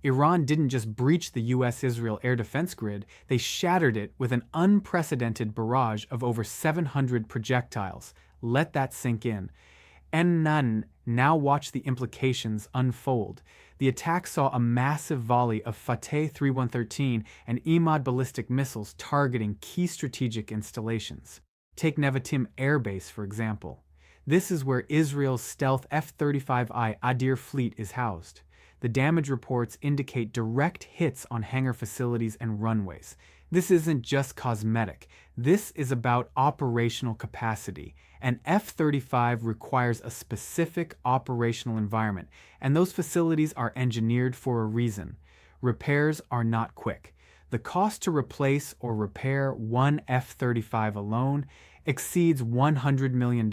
Iran didn't just breach the US-Israel air defense grid, they shattered it with an unprecedented barrage of over 700 projectiles. Let that sink in. And none now watch the implications unfold. The attack saw a massive volley of Fateh 3113 and Imad ballistic missiles targeting key strategic installations. Take Nevatim Air Base, for example. This is where Israel's stealth F-35I Adir fleet is housed. The damage reports indicate direct hits on hangar facilities and runways. This isn't just cosmetic. This is about operational capacity. An F-35 requires a specific operational environment, and those facilities are engineered for a reason. Repairs are not quick. The cost to replace or repair one F-35 alone exceeds $100 million,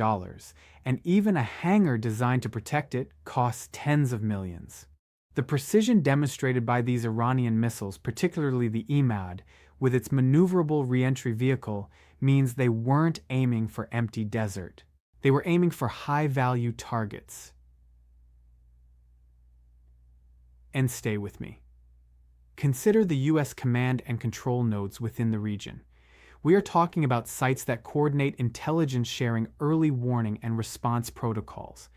and even a hangar designed to protect it costs tens of millions. The precision demonstrated by these Iranian missiles, particularly the Imad, with its maneuverable re-entry vehicle, means they weren't aiming for empty desert. They were aiming for high-value targets. And stay with me. Consider the U.S. command and control nodes within the region. We are talking about sites that coordinate intelligence sharing, early warning, and response protocols.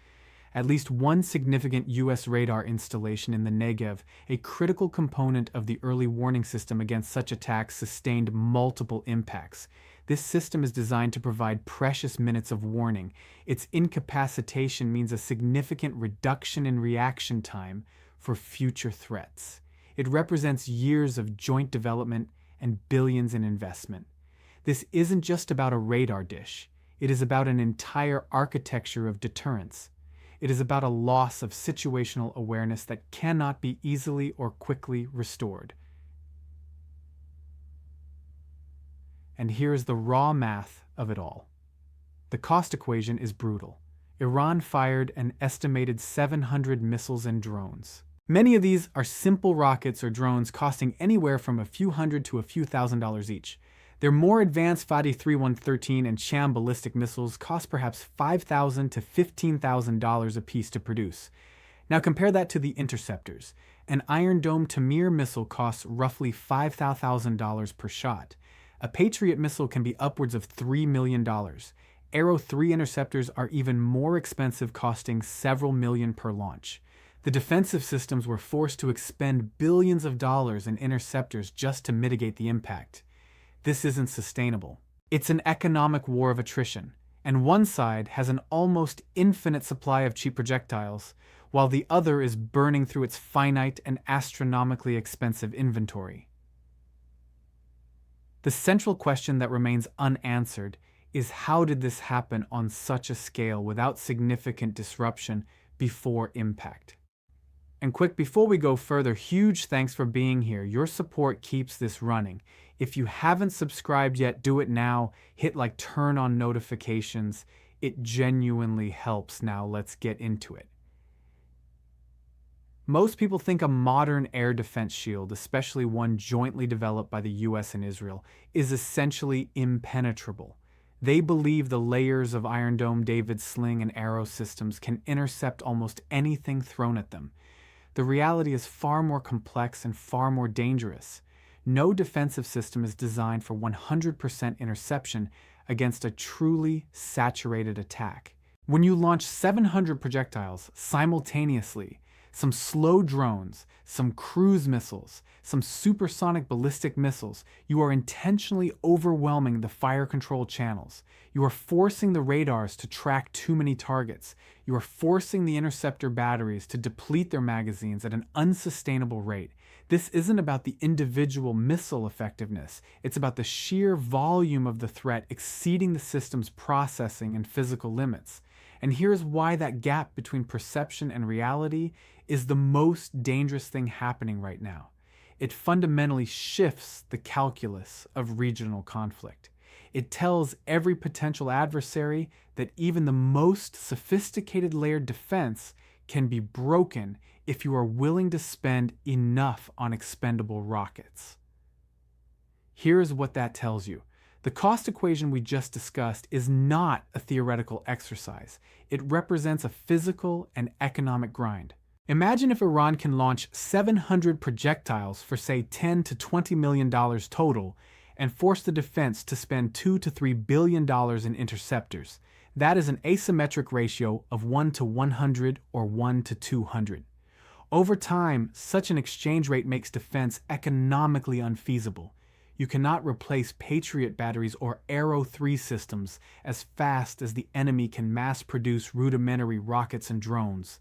At least one significant U.S. radar installation in the Negev, a critical component of the early warning system against such attacks, sustained multiple impacts. This system is designed to provide precious minutes of warning. Its incapacitation means a significant reduction in reaction time for future threats. It represents years of joint development and billions in investment. This isn't just about a radar dish. It is about an entire architecture of deterrence. It is about a loss of situational awareness that cannot be easily or quickly restored. And here is the raw math of it all. The cost equation is brutal. Iran fired an estimated 700 missiles and drones. Many of these are simple rockets or drones costing anywhere from a few hundred to a few $1,000s each. Their more advanced Fateh 3113 and Sham ballistic missiles cost perhaps $5,000 to $15,000 apiece to produce. Now compare that to the interceptors. An Iron Dome Tamir missile costs roughly $5,000 per shot. A Patriot missile can be upwards of $3 million. Arrow 3 interceptors are even more expensive, costing several million per launch. The defensive systems were forced to expend billions of dollars in interceptors just to mitigate the impact. This isn't sustainable. It's an economic war of attrition, and one side has an almost infinite supply of cheap projectiles, while the other is burning through its finite and astronomically expensive inventory. The central question that remains unanswered is, how did this happen on such a scale without significant disruption before impact? And quick, before we go further, huge thanks for being here. Your support keeps this running. If you haven't subscribed yet, do it now. Hit turn on notifications. It genuinely helps. Now let's get into it. Most people think a modern air defense shield, especially one jointly developed by the US and Israel, is essentially impenetrable. They believe the layers of Iron Dome, David's Sling, and Arrow systems can intercept almost anything thrown at them. The reality is far more complex and far more dangerous. No defensive system is designed for 100% interception against a truly saturated attack. When you launch 700 projectiles simultaneously, some slow drones, some cruise missiles, some supersonic ballistic missiles, you are intentionally overwhelming the fire control channels. You are forcing the radars to track too many targets. You are forcing the interceptor batteries to deplete their magazines at an unsustainable rate. This isn't about the individual missile effectiveness. It's about the sheer volume of the threat exceeding the system's processing and physical limits. And here's why that gap between perception and reality is the most dangerous thing happening right now. It fundamentally shifts the calculus of regional conflict. It tells every potential adversary that even the most sophisticated layered defense can be broken if you are willing to spend enough on expendable rockets. Here's what that tells you. The cost equation we just discussed is not a theoretical exercise. It represents a physical and economic grind. Imagine if Iran can launch 700 projectiles for, say, $10 to $20 million total and force the defense to spend $2 to $3 billion in interceptors. That is an asymmetric ratio of 1 to 100 or 1 to 200. Over time, such an exchange rate makes defense economically unfeasible. You cannot replace Patriot batteries or Arrow 3 systems as fast as the enemy can mass-produce rudimentary rockets and drones.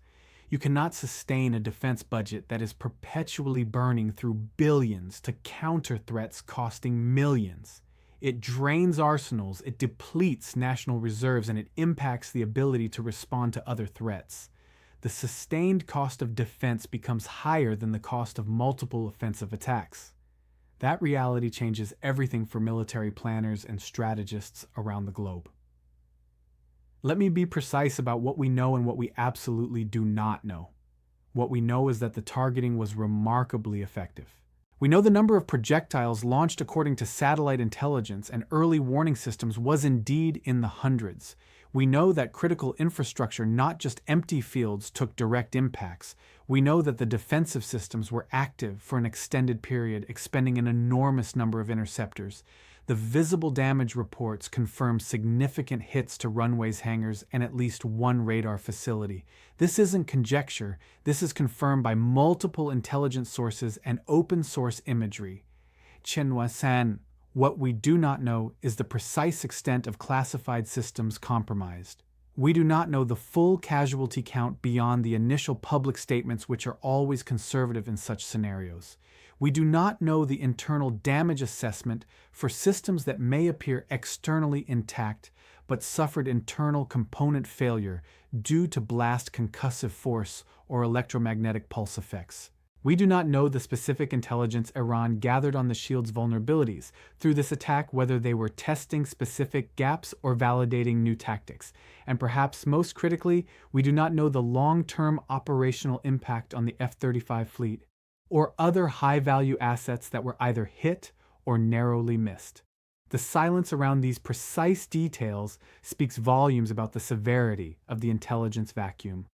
You cannot sustain a defense budget that is perpetually burning through billions to counter threats costing millions. It drains arsenals, it depletes national reserves, and it impacts the ability to respond to other threats. The sustained cost of defense becomes higher than the cost of multiple offensive attacks. That reality changes everything for military planners and strategists around the globe. Let me be precise about what we know and what we absolutely do not know. What we know is that the targeting was remarkably effective. We know the number of projectiles launched according to satellite intelligence and early warning systems was indeed in the hundreds. We know that critical infrastructure, not just empty fields, took direct impacts. We know that the defensive systems were active for an extended period, expending an enormous number of interceptors. The visible damage reports confirm significant hits to runways, hangars, and at least one radar facility. This isn't conjecture. This is confirmed by multiple intelligence sources and open-source imagery. Chenhua-san, what we do not know is the precise extent of classified systems compromised. We do not know the full casualty count beyond the initial public statements, which are always conservative in such scenarios. We do not know the internal damage assessment for systems that may appear externally intact but suffered internal component failure due to blast concussive force or electromagnetic pulse effects. We do not know the specific intelligence Iran gathered on the shield's vulnerabilities through this attack, whether they were testing specific gaps or validating new tactics. And perhaps most critically, we do not know the long-term operational impact on the F-35 fleet or other high-value assets that were either hit or narrowly missed. The silence around these precise details speaks volumes about the severity of the intelligence vacuum.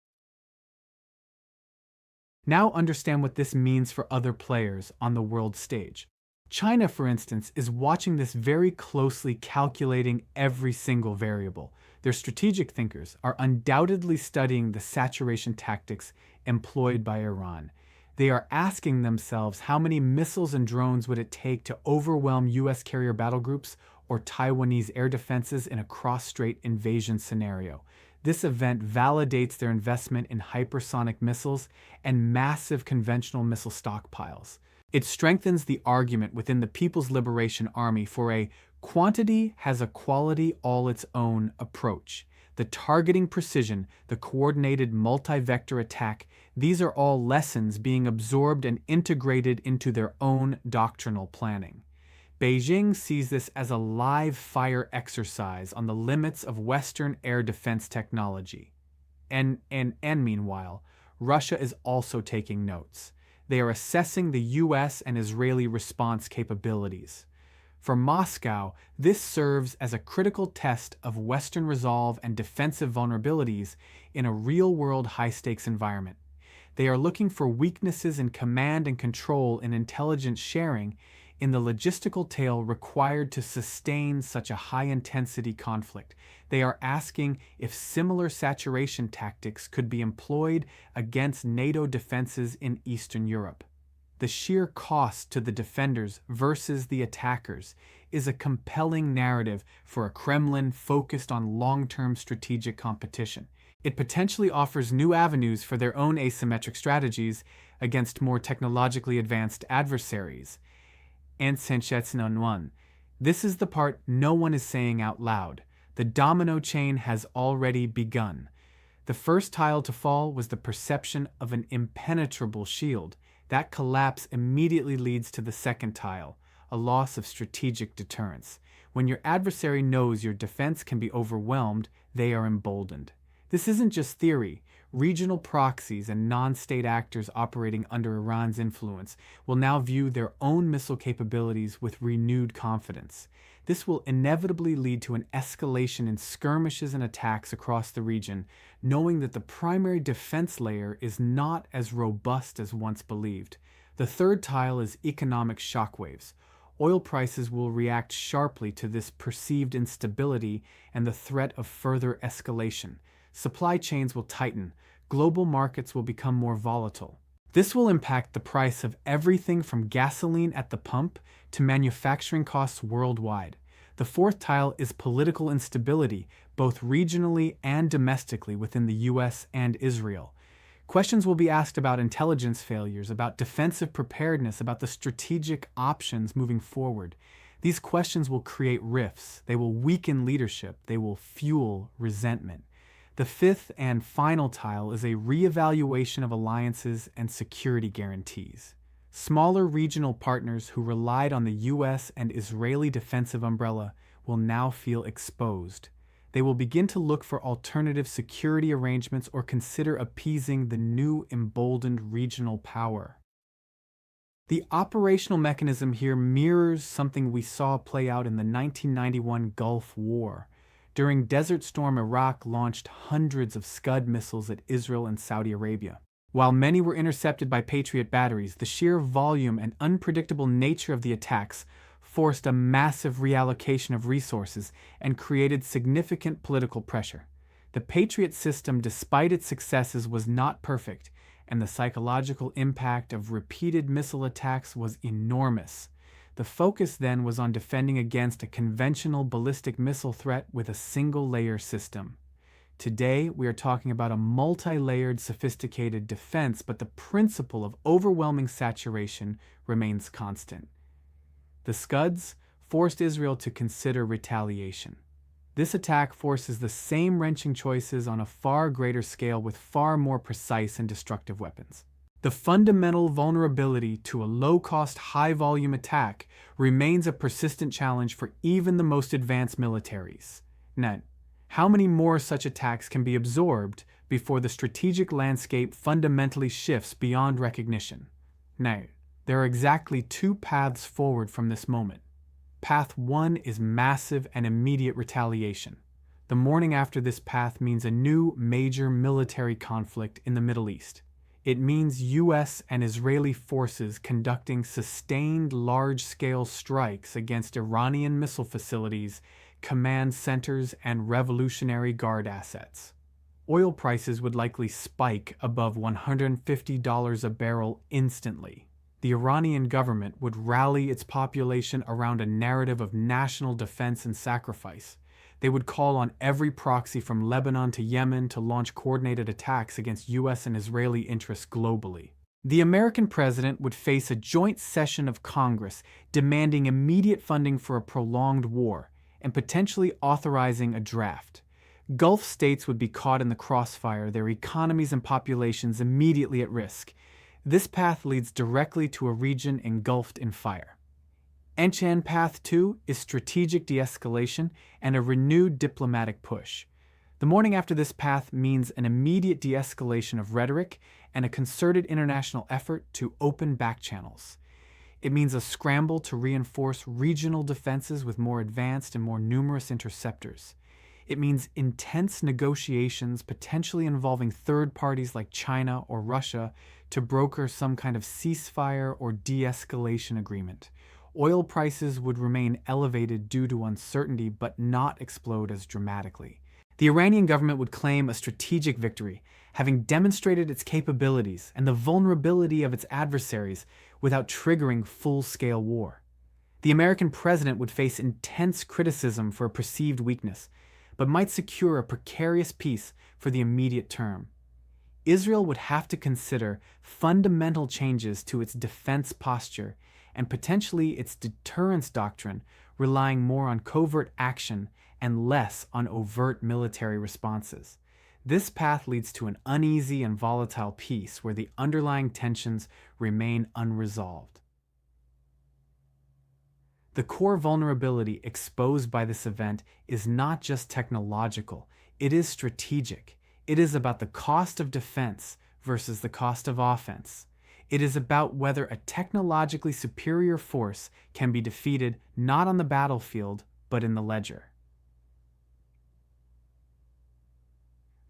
Now understand what this means for other players on the world stage. China, for instance, is watching this very closely, calculating every single variable. Their strategic thinkers are undoubtedly studying the saturation tactics employed by Iran. They are asking themselves how many missiles and drones would it take to overwhelm U.S. carrier battle groups or Taiwanese air defenses in a cross-strait invasion scenario. This event validates their investment in hypersonic missiles and massive conventional missile stockpiles. It strengthens the argument within the People's Liberation Army for a quantity has a quality all its own approach. The targeting precision, the coordinated multi-vector attack, these are all lessons being absorbed and integrated into their own doctrinal planning. Beijing sees this as a live fire exercise on the limits of Western air defense technology. And meanwhile, Russia is also taking notes. They are assessing the US and Israeli response capabilities. For Moscow, this serves as a critical test of Western resolve and defensive vulnerabilities in a real-world high-stakes environment. They are looking for weaknesses in command and control and intelligence sharing in the logistical tail required to sustain such a high-intensity conflict. They are asking if similar saturation tactics could be employed against NATO defenses in Eastern Europe. The sheer cost to the defenders versus the attackers is a compelling narrative for a Kremlin focused on long-term strategic competition. It potentially offers new avenues for their own asymmetric strategies against more technologically advanced adversaries. And one. This is the part no one is saying out loud. The domino chain has already begun. The first tile to fall was the perception of an impenetrable shield. That collapse immediately leads to the second tile, a loss of strategic deterrence. When your adversary knows your defense can be overwhelmed, they are emboldened. This isn't just theory. Regional proxies and non-state actors operating under Iran's influence will now view their own missile capabilities with renewed confidence. This will inevitably lead to an escalation in skirmishes and attacks across the region, knowing that the primary defense layer is not as robust as once believed. The third tile is economic shockwaves. Oil prices will react sharply to this perceived instability and the threat of further escalation. Supply chains will tighten. Global markets will become more volatile. This will impact the price of everything from gasoline at the pump to manufacturing costs worldwide. The fourth tile is political instability, both regionally and domestically within the US and Israel. Questions will be asked about intelligence failures, about defensive preparedness, about the strategic options moving forward. These questions will create rifts. They will weaken leadership. They will fuel resentment. The fifth and final tile is a reevaluation of alliances and security guarantees. Smaller regional partners who relied on the US and Israeli defensive umbrella will now feel exposed. They will begin to look for alternative security arrangements or consider appeasing the new emboldened regional power. The operational mechanism here mirrors something we saw play out in the 1991 Gulf War. During Desert Storm, Iraq launched hundreds of Scud missiles at Israel and Saudi Arabia. While many were intercepted by Patriot batteries, the sheer volume and unpredictable nature of the attacks forced a massive reallocation of resources and created significant political pressure. The Patriot system, despite its successes, was not perfect, and the psychological impact of repeated missile attacks was enormous. The focus then was on defending against a conventional ballistic missile threat with a single-layer system. Today, we are talking about a multi-layered, sophisticated defense, but the principle of overwhelming saturation remains constant. The Scuds forced Israel to consider retaliation. This attack forces the same wrenching choices on a far greater scale with far more precise and destructive weapons. The fundamental vulnerability to a low-cost, high-volume attack remains a persistent challenge for even the most advanced militaries. Now, how many more such attacks can be absorbed before the strategic landscape fundamentally shifts beyond recognition? Now, there are exactly two paths forward from this moment. Path 1 is massive and immediate retaliation. The morning after this path means a new major military conflict in the Middle East. It means US and Israeli forces conducting sustained large-scale strikes against Iranian missile facilities, command centers, and Revolutionary Guard assets. Oil prices would likely spike above $150 a barrel instantly. The Iranian government would rally its population around a narrative of national defense and sacrifice. They would call on every proxy from Lebanon to Yemen to launch coordinated attacks against US and Israeli interests globally. The American president would face a joint session of Congress demanding immediate funding for a prolonged war and potentially authorizing a draft. Gulf states would be caught in the crossfire, their economies and populations immediately at risk. This path leads directly to a region engulfed in fire. Enchan Path 2 is strategic de-escalation and a renewed diplomatic push. The morning after this path means an immediate de-escalation of rhetoric and a concerted international effort to open back channels. It means a scramble to reinforce regional defenses with more advanced and more numerous interceptors. It means intense negotiations, potentially involving third parties like China or Russia, to broker some kind of ceasefire or de-escalation agreement. Oil prices would remain elevated due to uncertainty, but not explode as dramatically. The Iranian government would claim a strategic victory, having demonstrated its capabilities and the vulnerability of its adversaries without triggering full-scale war. The American president would face intense criticism for a perceived weakness, but might secure a precarious peace for the immediate term. Israel would have to consider fundamental changes to its defense posture and potentially its deterrence doctrine, relying more on covert action and less on overt military responses. This path leads to an uneasy and volatile peace where the underlying tensions remain unresolved. The core vulnerability exposed by this event is not just technological, it is strategic. It is about the cost of defense versus the cost of offense. It is about whether a technologically superior force can be defeated not on the battlefield, but in the ledger.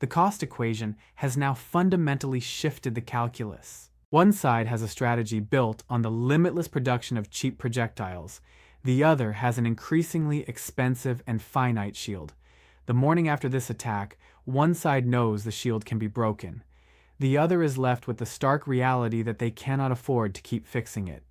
The cost equation has now fundamentally shifted the calculus. One side has a strategy built on the limitless production of cheap projectiles. The other has an increasingly expensive and finite shield. The morning after this attack, one side knows the shield can be broken. The other is left with the stark reality that they cannot afford to keep fixing it.